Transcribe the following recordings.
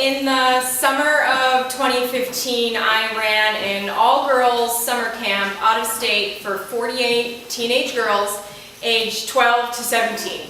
in the summer of 2015, I ran an all-girls summer camp out of state for 48 teenage girls aged 12 to 17.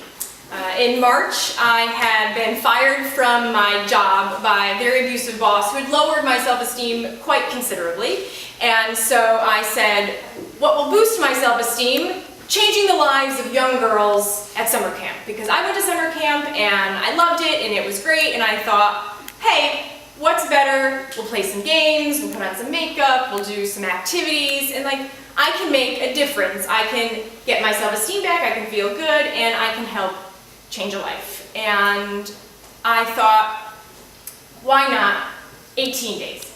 In March, I had been fired from my job by a very abusive boss who had lowered my self-esteem quite considerably. And so I said, what will boost my self-esteem? Changing the lives of young girls at summer camp. Because I went to summer camp and I loved it and it was great, and I thought, hey, what's better? We'll play some games, we'll put on some makeup, we'll do some activities, and like, I can make a difference. I can get my self-esteem back, I can feel good, and I can help change a life. And I thought, why not 18 days?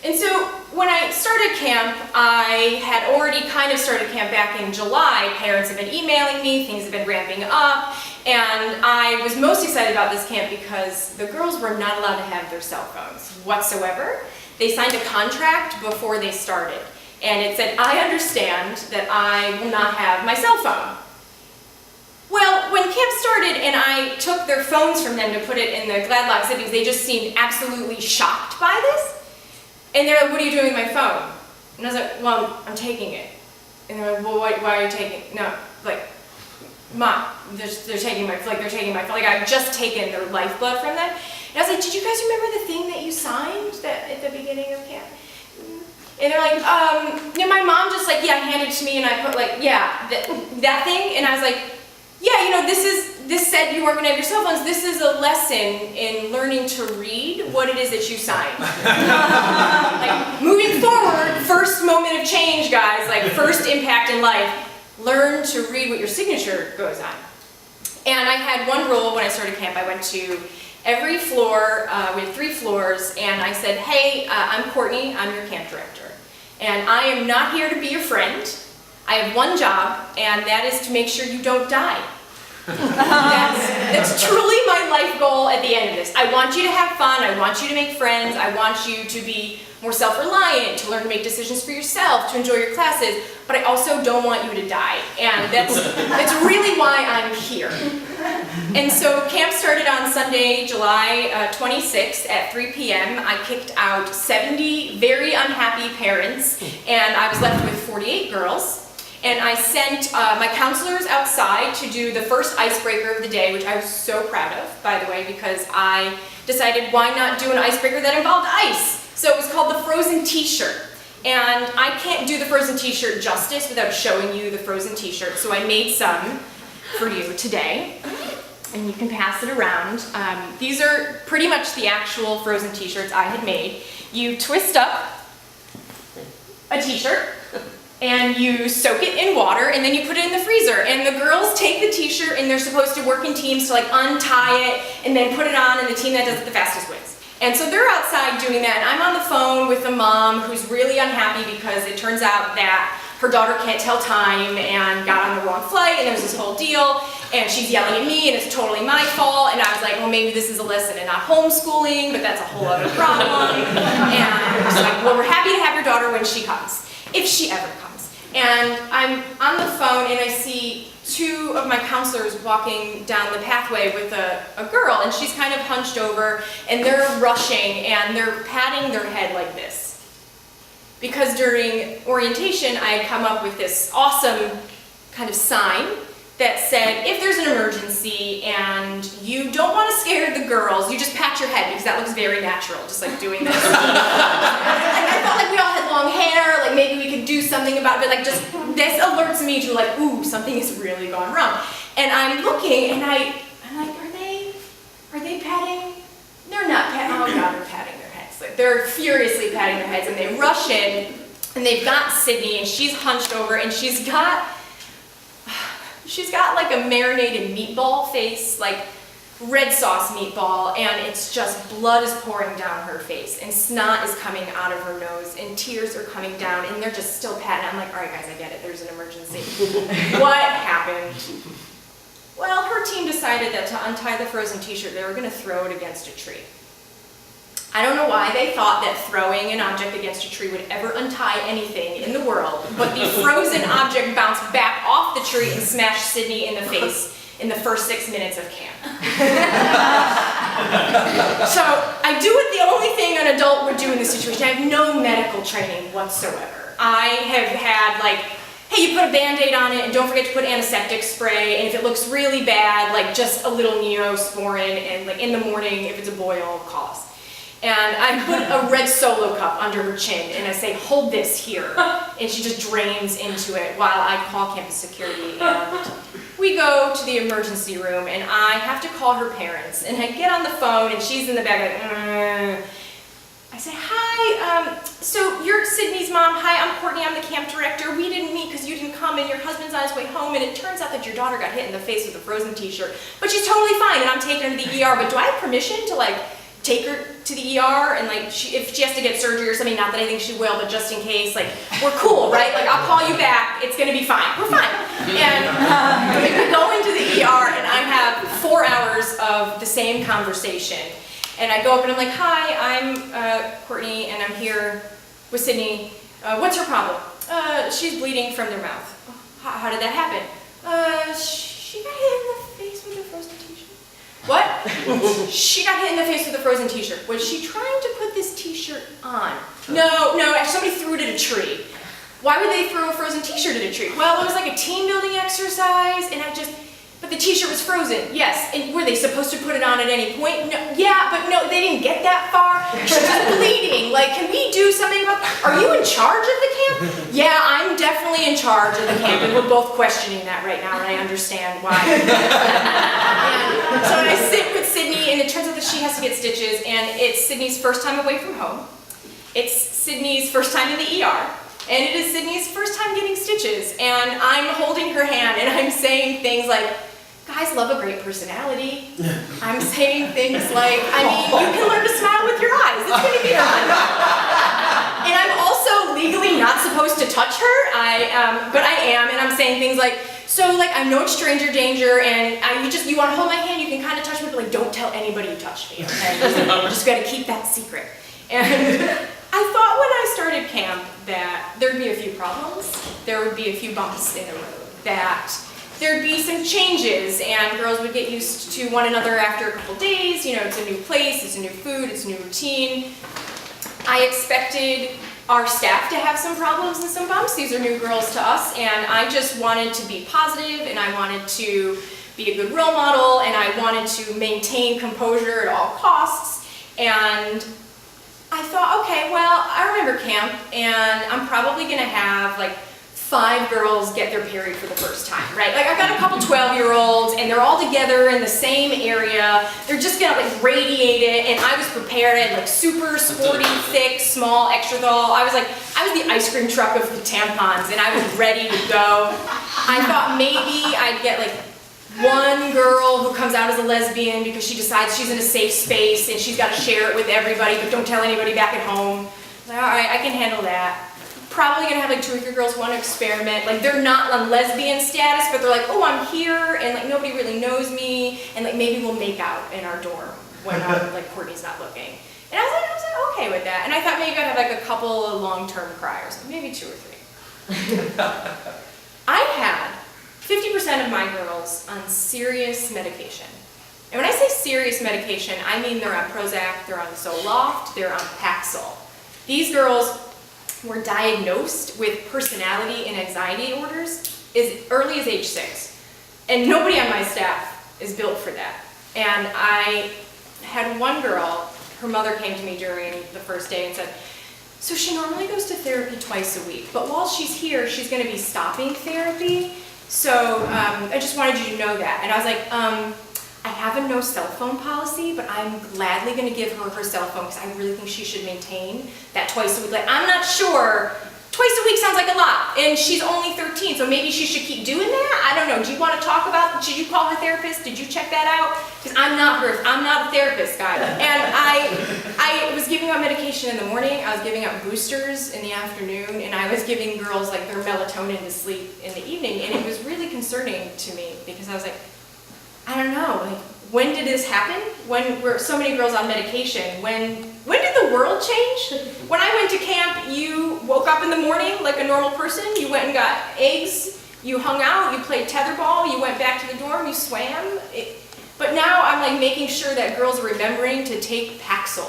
And so when I started camp, I had already kind of started camp back in July. Parents have been emailing me, things have been ramping up, and I was most excited about this camp because the girls were not allowed to have their cell phones whatsoever. They signed a contract before they started, and it said, I understand that I will not have my cell phone. Well, when camp started and I took their phones from them to put it in the Gladlock Zippers, they just seemed absolutely shocked by this. And they're like, what are you doing with my phone? And I was like, well, I'm taking it. And they're like, well, why are you taking it? No, like, Mom, they're taking my phone. Like, I've just taken their lifeblood from them. And I was like, did you guys remember the thing that you signed at the beginning of camp? And they're like, yeah, my mom just like, yeah, handed it to me, and I put like, yeah, that thing. And I was like, yeah, you know, this said you weren't going to have your cell phones. This is a lesson in learning to read what it is that you signed. Like, moving forward, first moment of change, guys, like first impact in life, learn to read what your signature goes on. And I had one rule when I started camp. I went to every floor, we had 3 floors, and I said, hey, I'm Courtney, I'm your camp director. And I am not here to be your friend. I have one job, and that is to make sure you don't die. That's truly my life goal at the end of this. I want you to have fun, I want you to make friends, I want you to be more self-reliant, to learn to make decisions for yourself, to enjoy your classes, but I also don't want you to die. And that's really why I'm here. And so camp started on Sunday, July 26th at 3 p.m. I kicked out 70 very unhappy parents, and I was left with 48 girls. And I sent my counselors outside to do the first icebreaker of the day, which I was so proud of, by the way, because I decided why not do an icebreaker that involved ice. So it was called the Frozen T-shirt. And I can't do the Frozen T-shirt justice without showing you the Frozen T-shirt, so I made some for you today. And you can pass it around. These are pretty much the actual Frozen T-shirts I had made. You twist up a T-shirt, and you soak it in water, and then you put it in the freezer. And the girls take the T-shirt, and they're supposed to work in teams to like untie it, and then put it on, and the team that does it the fastest wins. And so they're outside doing that, and I'm on the phone with a mom who's really unhappy because it turns out that her daughter can't tell time and got on the wrong flight, and there's this whole deal, and she's yelling at me, and it's totally my fault, and I was like, well, maybe this is a lesson in not homeschooling, but that's a whole other problem. And she's like, well, we're happy to have your daughter when she comes, if she ever comes. And I'm on the phone, and I see 2 of my counselors walking down the pathway with a girl, and she's kind of hunched over, and they're rushing, and they're patting their head like this. Because during orientation, I had come up with this awesome kind of sign that said, if there's an emergency and you don't want to scare the girls, you just pat your head, because that looks very natural, just like doing this. Like, I felt like we all had long hair, like maybe we could do something about it, but like just, this alerts me to like, ooh, something has really gone wrong. And I'm looking, and I'm like, are they patting? They're not patting, oh God, they're patting their heads. Like, they're furiously patting their heads, and they rush in, and they've got Sydney, and she's hunched over, and she's got like a marinated meatball face, like red sauce meatball, and it's just blood is pouring down her face, and snot is coming out of her nose, and tears are coming down, and they're just still patting. I'm like, all right guys, I get it, there's an emergency. What happened? Well, her team decided that to untie the Frozen T-shirt, they were going to throw it against a tree. I don't know why they thought that throwing an object against a tree would ever untie anything in the world, but the frozen object bounced back off the tree and smashed Sydney in the face in the first 6 minutes of camp. So I do what the only thing an adult would do in this situation. I have no medical training whatsoever. I have had like, hey, you put a Band-Aid on it and don't forget to put antiseptic spray, and if it looks really bad, like just a little Neosporin, and like in the morning, if it's a boil, call us. And I put a red Solo cup under her chin and I say, hold this here. And she just drains into it while I call campus security. And we go to the emergency room and I have to call her parents. And I get on the phone and she's in the back like, I say, hi, so you're Sydney's mom. Hi, I'm Courtney, I'm the camp director. We didn't meet because you didn't come and your husband's on his way home, and it turns out that your daughter got hit in the face with a Frozen t-shirt. But she's totally fine and I'm taking her to the ER, but do I have permission to like take her to the ER and like if she has to get surgery or something, not that I think she will, but just in case, like we're cool, right? Like I'll call you back, it's gonna be fine, we're fine. And we go into the ER and I have 4 hours of the same conversation. And I go up and I'm like, hi, I'm Courtney and I'm here with Sydney. What's her problem? She's bleeding from their mouth. How did that happen? She got hit in the face with a Frozen t-shirt. What? She got hit in the face with a Frozen t-shirt. Was she trying to put this t-shirt on? No, somebody threw it at a tree. Why would they throw a Frozen t-shirt at a tree? Well, it was like a team building exercise and but the t-shirt was frozen, yes. And were they supposed to put it on at any point? No, yeah, but no, they didn't get that far. She's just bleeding. Like, can we do something about that? Are you in charge of the camp? Yeah, I'm definitely in charge of the camp, and we're both questioning that right now, and I understand why. And so I sit with Sydney, and it turns out that she has to get stitches, and it's Sydney's first time away from home. It's Sydney's first time in the ER. And it is Sydney's first time getting stitches, and I'm holding her hand, and I'm saying things like, guys love a great personality. I'm saying things like, I mean, you can learn to smile with your eyes. It's going to be fun. And I'm also legally not supposed to touch her, but I am, and I'm saying things like, so like I'm no stranger danger, and you want to hold my hand, you can kind of touch me, but like don't tell anybody you touched me, okay? You just got to keep that secret. And I thought when I started camp that there'd be a few problems, there would be a few bumps in the road, that there'd be some changes and girls would get used to one another after a couple days. You know, it's a new place, it's a new food, it's a new routine. I expected our staff to have some problems and some bumps. These are new girls to us, and I just wanted to be positive, and I wanted to be a good role model, and I wanted to maintain composure at all costs. And I thought, okay, well, I remember camp, and I'm probably gonna have like 5 girls get their period for the first time, right? Like I've got a couple 12-year-olds and they're all together in the same area. They're just gonna like radiate it, and I was prepared. I had like super sporty, thick, small Extrazole. I was the ice cream truck of the tampons, and I was ready to go. I thought maybe I'd get like one girl who comes out as a lesbian because she decides she's in a safe space and she's got to share it with everybody, but don't tell anybody back at home. Like, all right, I can handle that. Probably gonna have like 2 or 3 girls who want to experiment. Like they're not on lesbian status, but they're like, oh, I'm here, and like nobody really knows me, and like maybe we'll make out in our dorm when like Courtney's not looking. And I was like okay with that. And I thought maybe I'd have like a couple of long-term criers, maybe 2 or 3. I had 50% of my girls on serious medication. And when I say serious medication, I mean they're on Prozac, they're on Zoloft, they're on Paxil. These girls were diagnosed with personality and anxiety disorders as early as age 6. And nobody on my staff is built for that. And I had one girl, her mother came to me during the first day and said, so she normally goes to therapy twice a week, but while she's here, she's gonna be stopping therapy. So I just wanted you to know that. And I was like, I have a no cell phone policy, but I'm gladly gonna give her her cell phone because I really think she should maintain that twice a week. Like, I'm not sure, twice a week sounds like a lot, and she's only 13, so maybe she should keep doing that? I don't know, do you wanna talk about, should you call her therapist? Did you check that out? Because I'm not a therapist, guy. And I was giving out medication in the morning, I was giving out boosters in the afternoon, and I was giving girls like their melatonin to sleep in the evening, and it was really concerning to me because I was like, I don't know, like, when did this happen? When were so many girls on medication? When did the world change? When I went to camp, you woke up in the morning like a normal person, you went and got eggs, you hung out, you played tetherball, you went back to the dorm, you swam. But now I'm like making sure that girls are remembering to take Paxil.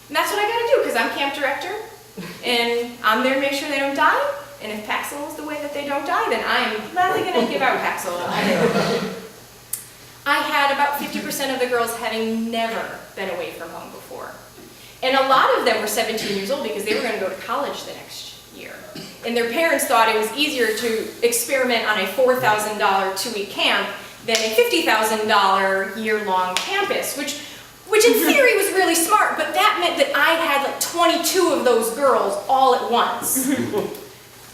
And that's what I gotta do, because I'm camp director, and I'm there to make sure they don't die. And if Paxil is the way that they don't die, then I'm gladly gonna give out Paxil. I had about 50% of the girls having never been away from home before. And a lot of them were 17 years old because they were gonna go to college the next year. And their parents thought it was easier to experiment on a $4,000 two-week camp than a $50,000 year-long campus, which in theory was really smart, but that meant that I had like 22 of those girls all at once.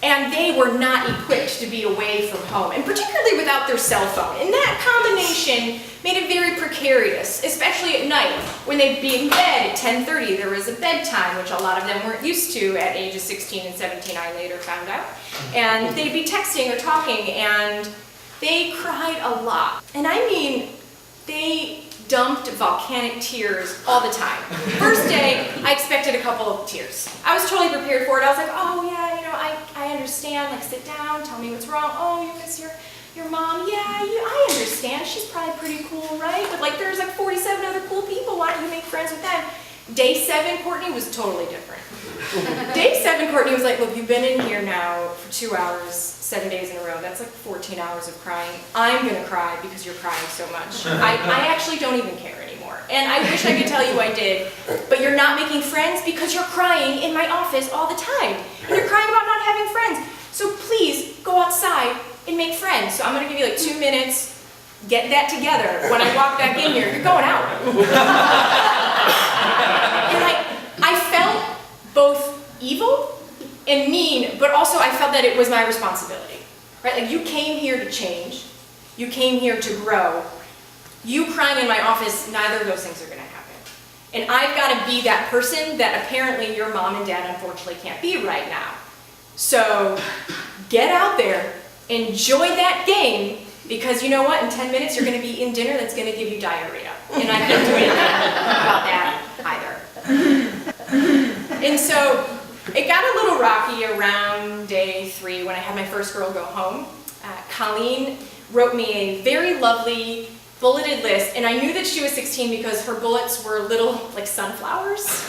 And they were not equipped to be away from home, and particularly without their cell phone. And that combination made it very precarious, especially at night. When they'd be in bed at 10:30, there was a bedtime, which a lot of them weren't used to at ages 16 and 17, I later found out. And they'd be texting or talking, and they cried a lot. And I mean, they dumped volcanic tears all the time. First day, I expected a couple of tears. I was totally prepared for it. I was like, oh yeah, you know, I understand, like sit down, tell me what's wrong. Oh, you miss your mom? Yeah, I understand. She's probably pretty cool, right? But like there's like 47 other cool people. Why don't you make friends with them? Day 7, Courtney was totally different. Day 7, Courtney was like, look, you've been in here now for 2 hours, 7 days in a row. That's like 14 hours of crying. I'm gonna cry because you're crying so much. I actually don't even care anymore. And I wish I could tell you I did, but you're not making friends because you're crying in my office all the time. And you're crying about not having friends. So please go outside and make friends. So I'm gonna give you like 2 minutes, get that together. When I walk back in here, you're going out. And I felt both evil and mean, but also I felt that it was my responsibility, right? Like you came here to change, you came here to grow. You crying in my office, neither of those things are gonna happen. And I've gotta be that person that apparently your mom and dad unfortunately can't be right now. So get out there, enjoy that game, because you know what, in 10 minutes you're gonna be in dinner that's gonna give you diarrhea. And I can't do anything about that either. And so it got a little rocky around day 3 when I had my first girl go home. Colleen wrote me a very lovely bulleted list, and I knew that she was 16 because her bullets were little like sunflowers,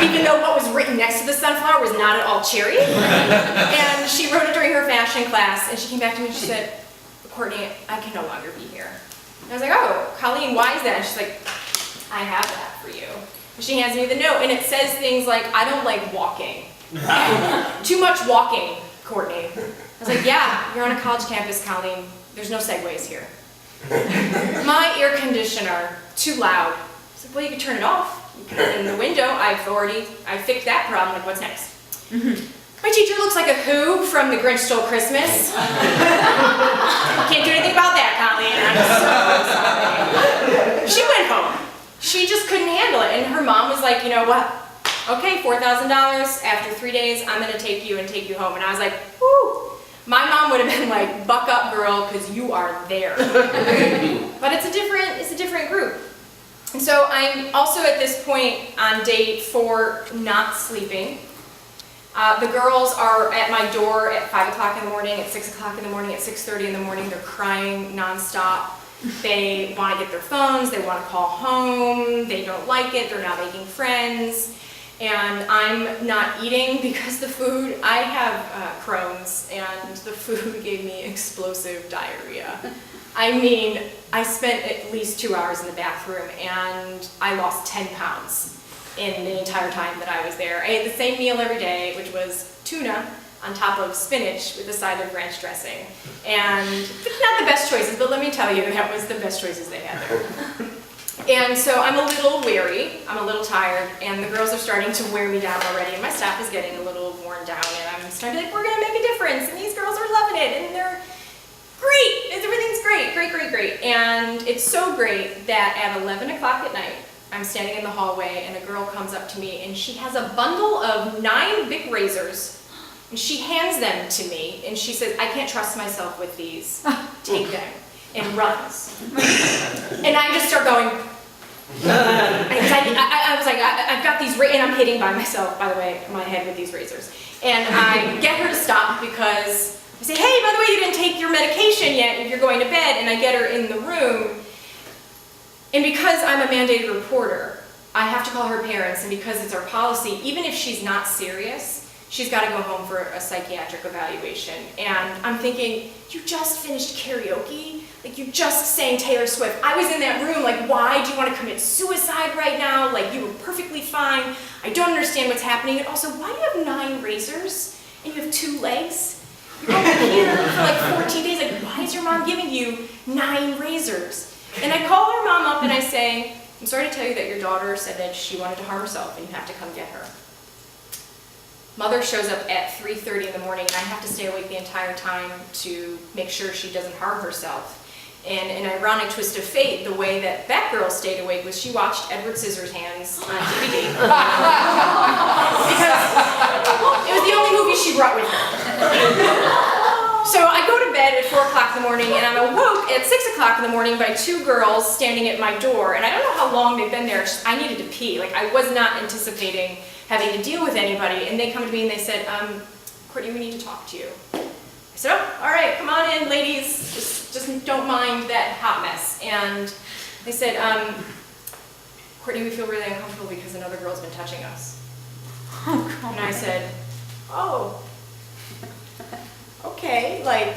even though what was written next to the sunflower was not at all cherry. And she wrote it during her fashion class, and she came back to me and she said, Courtney, I can no longer be here. And I was like, oh, Colleen, why is that? And she's like, I have that for you. And she hands me the note, and it says things like, I don't like walking. Too much walking, Courtney. I was like, yeah, you're on a college campus, Colleen. There's no segues here. My air conditioner, too loud. I was like, well, you can turn it off. You can open the window. I fixed that problem. Like, what's next? My teacher looks like a Who from The Grinch Stole Christmas. Can't do anything about that, Colleen. I'm so sorry. She went home. She just couldn't handle it. And her mom was like, you know what? Okay, $4,000. After 3 days, I'm going to take you and take you home. And I was like, whoo. My mom would have been like, buck up, girl, because you are there. But it's a different group. And so I'm also at this point on day 4 not sleeping. The girls are at my door at 5 o'clock in the morning, at 6 o'clock in the morning, at 6:30 in the morning. They're crying nonstop. They want to get their phones, they want to call home, they don't like it, they're not making friends. And I'm not eating because the food, I have Crohn's, and the food gave me explosive diarrhea. I mean, I spent at least 2 hours in the bathroom, and I lost 10 pounds in the entire time that I was there. I ate the same meal every day, which was tuna on top of spinach with a side of ranch dressing. And not the best choices, but let me tell you, that was the best choices they had there. And so I'm a little weary, I'm a little tired, and the girls are starting to wear me down already, and my staff is getting a little worn down, and I'm starting to be like, we're gonna make a difference, and these girls are loving it, and they're great, everything's great, great, great, great. And it's so great that at 11 o'clock at night, I'm standing in the hallway, and a girl comes up to me, and she has a bundle of 9 big razors, and she hands them to me, and she says, I can't trust myself with these, take them, and runs. And I just start going, I was like, I've got these, and I'm hitting by myself, by the way, my head with these razors. And I get her to stop because I say, hey, by the way, you didn't take your medication. evaluation yet if you're going to bed, and I get her in the room. And because I'm a mandated reporter, I have to call her parents, and because it's our policy, even if she's not serious, she's got to go home for a psychiatric evaluation. And I'm thinking, you just finished karaoke? Like, you just sang Taylor Swift. I was in that room, like, why do you want to commit suicide right now? Like, you were perfectly fine. I don't understand what's happening. And also, why do you have 9 razors and you have 2 legs? You're over here for like 14 days. Like, why is your mom giving you 9 razors? And I call her mom up and I say, I'm sorry to tell you that your daughter said that she wanted to harm herself and you have to come get her. Mother shows up at 3:30 in the morning and I have to stay awake the entire time to make sure she doesn't harm herself. And an ironic twist of fate, the way that that girl stayed awake was she watched Edward Scissorhands on DVD. Because it was the only movie she brought with her. So I go to bed at 4 o'clock in the morning and I'm awoke at 6 o'clock in the morning by 2 girls standing at my door. And I don't know how long they've been there, I needed to pee. Like, I was not anticipating having to deal with anybody. And they come to me and they said, Courtney, we need to talk to you. I said, oh, all right, come on in, ladies. Just don't mind that hot mess. And they said, Courtney, we feel really uncomfortable because another girl's been touching us. Oh, God. And I said, oh, okay, like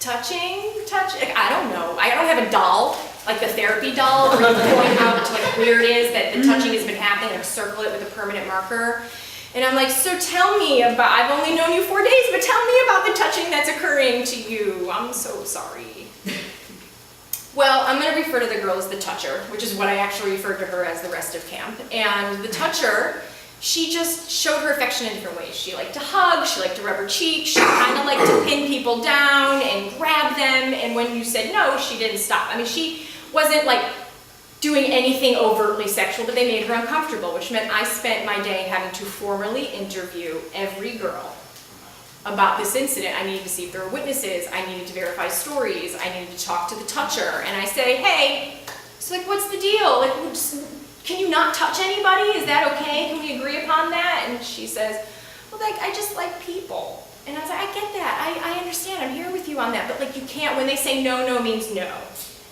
touching, like, I don't know. I don't have a doll, like the therapy doll, where you point out to like where it is that the touching has been happening, like circle it with a permanent marker. And I'm like, so tell me about, I've only known you 4 days, but tell me about the touching that's occurring to you. I'm so sorry. Well, I'm gonna refer to the girl as the toucher, which is what I actually referred to her as the rest of camp. And the toucher, she just showed her affection in different ways. She liked to hug, she liked to rub her cheek, she kind of liked to pin people down and grab them, and when you said no, she didn't stop. I mean, she wasn't like doing anything overtly sexual, but they made her uncomfortable, which meant I spent my day having to formally interview every girl about this incident. I needed to see if there were witnesses, I needed to verify stories, I needed to talk to the toucher, and I say, hey, so like, what's the deal? Like, can you not touch anybody? Is that okay? Can we agree upon that? And she says, well, like, I just like people. And I was like, I get that, I understand, I'm here with you on that, but like, you can't, when they say no, no means no.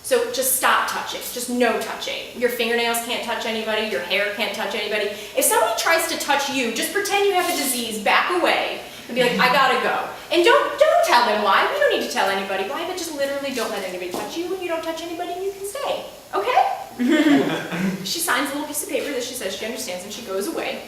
So just stop touching, just no touching. Your fingernails can't touch anybody, your hair can't touch anybody. If somebody tries to touch you, just pretend you have a disease, back away, and be like, I gotta go. And don't tell them why, you don't need to tell anybody why, but just literally don't let anybody touch you. When you don't touch anybody, you can stay, okay? She signs a little piece of paper that she says she understands and she goes away.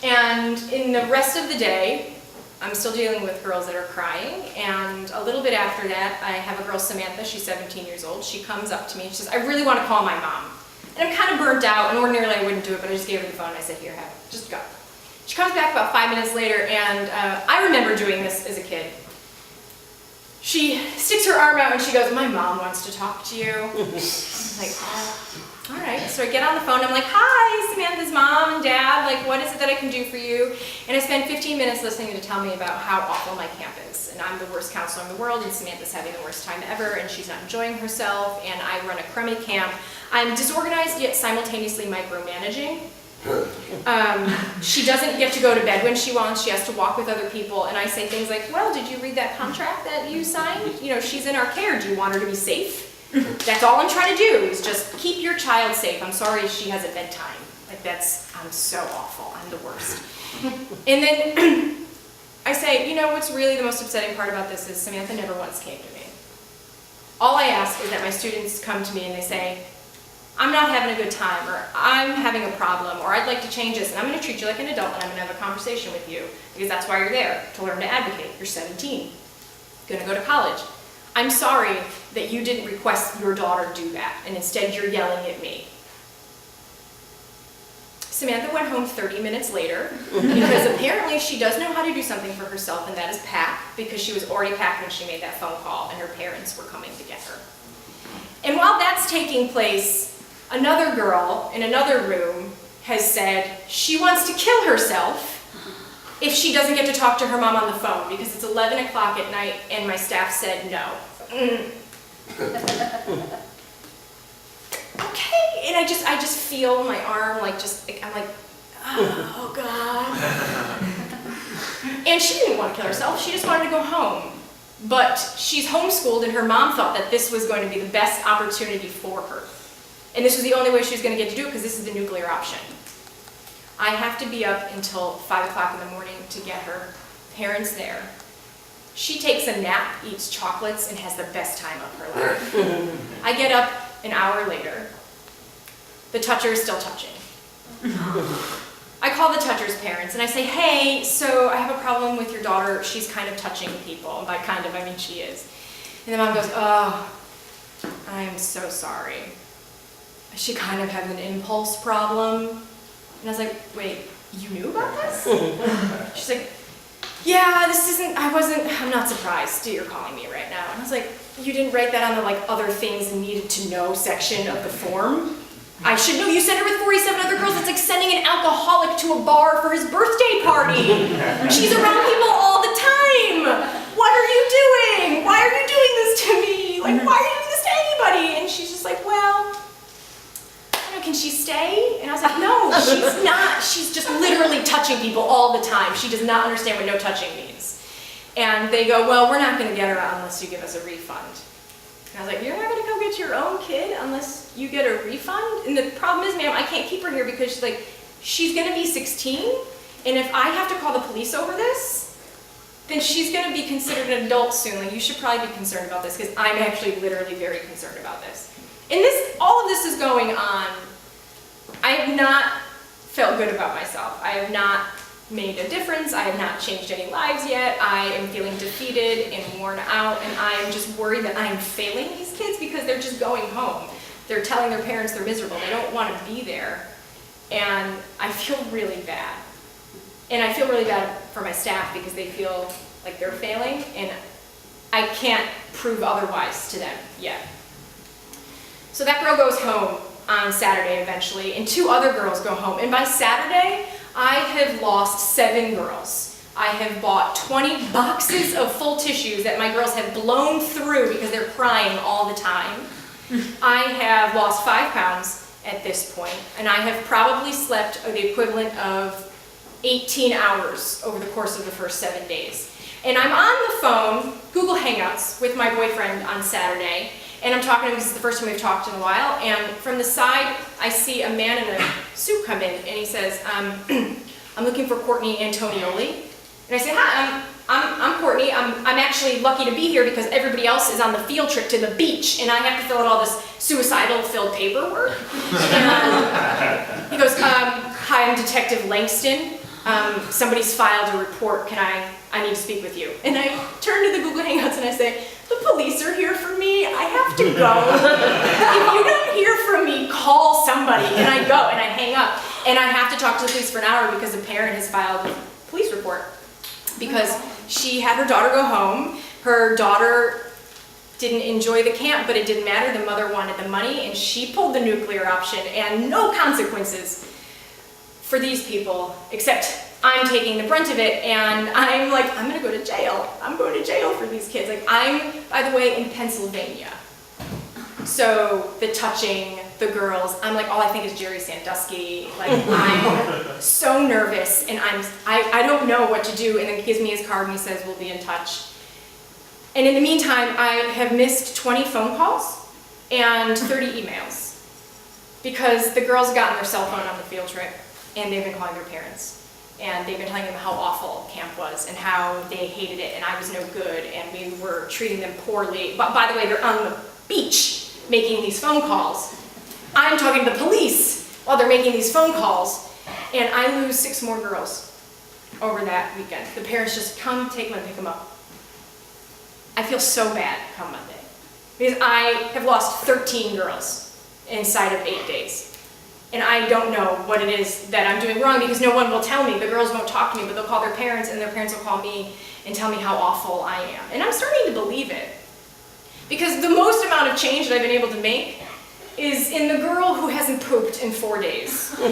And in the rest of the day, I'm still dealing with girls that are crying, and a little bit after that, I have a girl, Samantha, she's 17 years old. She comes up to me and she says, I really want to call my mom. And I'm kind of burnt out, and ordinarily I wouldn't do it, but I just gave her the phone and I said, here, have it, just go. She comes back about 5 minutes later, and I remember doing this as a kid. She sticks her arm out and she goes, my mom wants to talk to you. I'm like, oh, all right. So I get on the phone, I'm like, hi, Samantha's mom and dad, like, what is it that I can do for you? And I spend 15 minutes listening to tell me about how awful my camp is. And I'm the worst counselor in the world, and Samantha's having the worst time ever, and she's not enjoying herself, and I run a crummy camp. I'm disorganized yet simultaneously micromanaging. She doesn't get to go to bed when she wants, she has to walk with other people, and I say things like, well, did you read that contract that you signed? You know, she's in our care, do you want her to be safe? That's all I'm trying to do, is just keep your child safe. I'm sorry she has a bedtime. Like, I'm so awful, I'm the worst. And then I say, you know, what's really the most upsetting part about this is Samantha never once came to me. All I ask is that my students come to me and they say, I'm not having a good time, or I'm having a problem, or I'd like to change this, and I'm going to treat you like an adult, and I'm going to have a conversation with you, because that's why you're there, to learn to advocate. You're 17, going to go to college. I'm sorry that you didn't request your daughter do that, and instead you're yelling at me. Samantha went home 30 minutes later, because apparently she does know how to do something for herself, and that is pack, because she was already packed when she made that phone call, and her parents were coming to get her. And while that's taking place, another girl in another room has said she wants to kill herself if she doesn't get to talk to her mom on the phone, because it's 11 o'clock at night and my staff said no. Okay, and I just feel my arm like I'm like, oh God. And she didn't want to kill herself, she just wanted to go home. but she's homeschooled and her mom thought that this was going to be the best opportunity for her. And this was the only way she was going to get to do it because this is the nuclear option. I have to be up until 5 o'clock in the morning to get her parents there. She takes a nap, eats chocolates, and has the best time of her life. I get up an hour later. The toucher is still touching. I call the toucher's parents and I say, hey, so I have a problem with your daughter. She's kind of touching people. And by kind of, I mean she is. And the mom goes, oh, I'm so sorry. She kind of has an impulse problem. And I was like, wait, you knew about this? She's like, yeah, I'm not surprised that you're calling me right now. And I was like, you didn't write that on the other things needed to know section of the form? I should know. You sent her with 47 other girls. It's like sending an alcoholic to a bar for his birthday party. She's around people all the time. What are you doing? Why are you doing this to me? Why are you doing this to anybody? And she's just like, well, I don't know, can she stay? And I was like, no, she's not. She's just literally touching people all the time. She does not understand what no touching means. And they go, well, we're not going to get her out unless you give us a refund. And I was like, you're not going to go get your own kid unless you get a refund? And the problem is, ma'am, I can't keep her here because she's going to be 16, and if I have to call the police over this, then she's going to be considered an adult soon. You should probably be concerned about this because I'm actually literally very concerned about this. And all of this is going on. I have not felt good about myself. I have not made a difference. I have not changed any lives yet. I am feeling defeated and worn out, and I am just worried that I am failing these kids because they're just going home. They're telling their parents they're miserable. They don't want to be there. And I feel really bad. And I feel really bad for my staff because they feel like they're failing, and I can't prove otherwise to them yet. So that girl goes home on Saturday eventually, and 2 other girls go home. And by Saturday, I have lost 7 girls. I have bought 20 boxes of full tissues that my girls have blown through because they're crying all the time. I have lost 5 pounds at this point, and I have probably slept the equivalent of 18 hours over the course of the first 7 days. And I'm on the phone, Google Hangouts, with my boyfriend on Saturday, and I'm talking to him because it's the first time we've talked in a while, and from the side, I see a man in a suit come in, and he says, I'm looking for Courtney Antonioli. And I say, hi, I'm Courtney. I'm actually lucky to be here because everybody else is on the field trip to the beach, and I have to fill out all this suicidal-filled paperwork. And he goes, hi, I'm Detective Langston. Somebody's filed a report. I need to speak with you. And I turn to the Google Hangouts and I say, the police are here for me. I have to go. If you don't hear from me, call somebody. And I go and I hang up. And I have to talk to the police for an hour because a parent has filed a police report. Because she had her daughter go home. Her daughter didn't enjoy the camp, but it didn't matter. The mother wanted the money, and she pulled the nuclear option, and no consequences for these people, except I'm taking the brunt of it, and I'm like, I'm gonna go to jail. I'm going to jail for these kids. I'm, by the way, in Pennsylvania. So the touching, the girls, I'm like, all I think is Jerry Sandusky. I'm so nervous, and I don't know what to do. And then he gives me his card and he says, we'll be in touch. And in the meantime, I have missed 20 phone calls and 30 emails because the girls got on their cell phone on the field trip, and they've been calling their parents. And they've been telling them how awful camp was and how they hated it and I was no good and we were treating them poorly. But by the way, they're on the beach making these phone calls. I'm talking to the police while they're making these phone calls, and I lose 6 more girls over that weekend. The parents just come, take them, and pick them up. I feel so bad come Monday because I have lost 13 girls inside of 8 days. And I don't know what it is that I'm doing wrong because no one will tell me. The girls won't talk to me, but they'll call their parents, and their parents will call me and tell me how awful I am. And I'm starting to believe it. Because the most amount of change that I've been able to make is in the girl who hasn't pooped in 4 days. She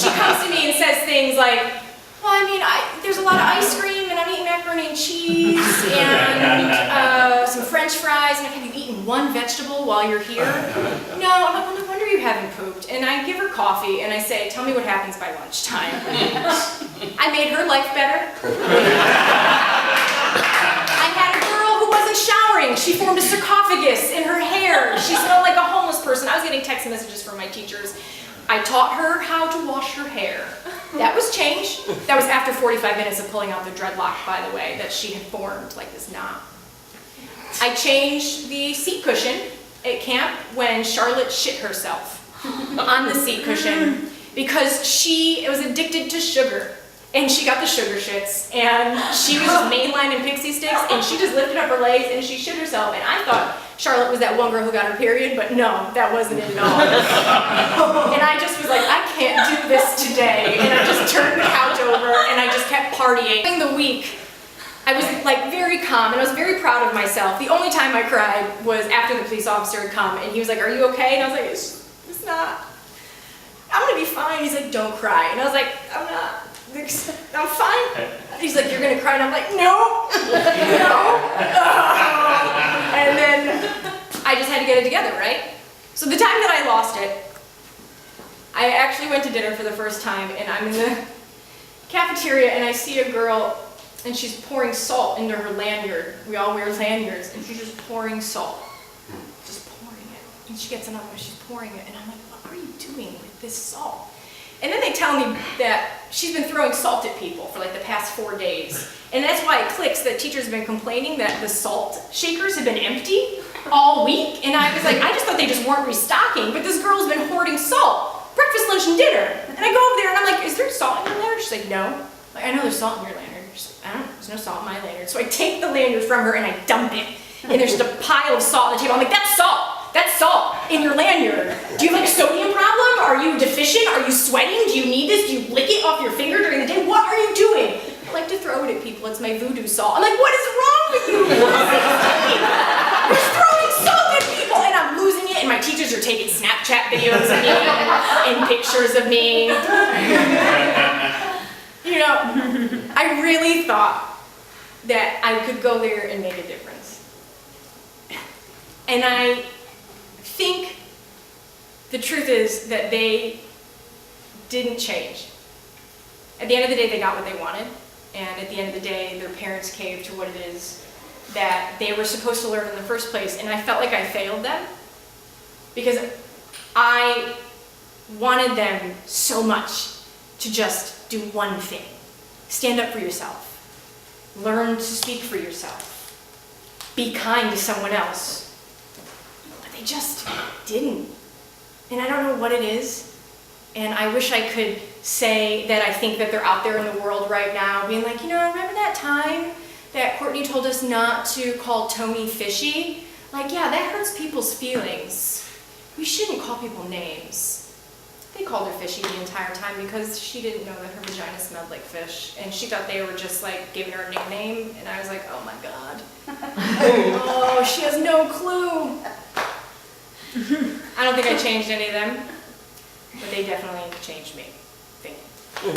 comes to me and says things like, well, I mean, there's a lot of ice cream, and I'm eating macaroni and cheese, and some French fries, and have you eaten one vegetable while you're here? No, I'm like, well, no wonder you haven't pooped. And I give her coffee, and I say, tell me what happens by lunchtime. I made her life better. She formed a sarcophagus in her hair. She smelled like a homeless person. I was getting text messages from my teachers. I taught her how to wash her hair. That was change. That was after 45 minutes of pulling out the dreadlock, by the way, that she had formed like this knot. I changed the seat cushion at camp when Charlotte shit herself on the seat cushion because she was addicted to sugar. And she got the sugar shits, and she was just mainlining pixie sticks, and she just lifted up her legs and she shit herself. And I thought Charlotte was that one girl who got her period, but no, that wasn't it at all. And I just was like, I can't do this today. And I just turned the couch over and I just kept partying. During the week, I was like very calm and I was very proud of myself. The only time I cried was after the police officer had come and he was like, are you okay? And I was like, it's not. I'm gonna be fine. He's like, don't cry. And I was like, I'm not. I'm fine. He's like, you're gonna cry, and I'm like, no, no. And then I just had to get it together, right? So the time that I lost it, I actually went to dinner for the first time, and I'm in the cafeteria, and I see a girl, and she's pouring salt into her lanyard. We all wear lanyards, and she's just pouring salt, just pouring it. And she gets another one, she's pouring it, and I'm like, what are you doing with this salt? And then they tell me that she's been throwing salt at people for like the past 4 days. And that's why it clicks that teachers have been complaining that the salt shakers have been empty all week. And I was like, I just thought they just weren't restocking, but this girl's been hoarding salt, breakfast, lunch, and dinner. And I go over there and I'm like, is there salt in your lanyard? She's like, no. Like, I know there's salt in your lanyard. She's like, I don't know, there's no salt in my lanyard. So I take the lanyard from her and I dump it. And there's just a pile of salt on the table. I'm like, that's salt. That's salt in your lanyard. Do you have like a sodium problem? Are you deficient? Are you sweating? Do you need this? Do you lick it off your finger during the day? What are you doing? I like to throw it at people. It's my voodoo salt. I'm like, what is wrong with you? You're throwing salt at people. And I'm losing it. And my teachers are taking Snapchat videos of me and pictures of me. You know, I really thought that I could go there and make a difference. And I think the truth is that they didn't change. At the end of the day, they got what they wanted, and at the end of the day, their parents caved to what it is that they were supposed to learn in the first place, and I felt like I failed them because I wanted them so much to just do one thing. Stand up for yourself. Learn to speak for yourself. Be kind to someone else. They just didn't. And I don't know what it is. And I wish I could say that I think that they're out there in the world right now being like, you know, remember that time that Courtney told us not to call Tony fishy? Like, yeah, that hurts people's feelings. We shouldn't call people names. They called her fishy the entire time because she didn't know that her vagina smelled like fish. And she thought they were just like giving her a nickname. And I was like, oh my God. Oh, she has no clue. I don't think I changed any of them, but they definitely changed me. Thank you.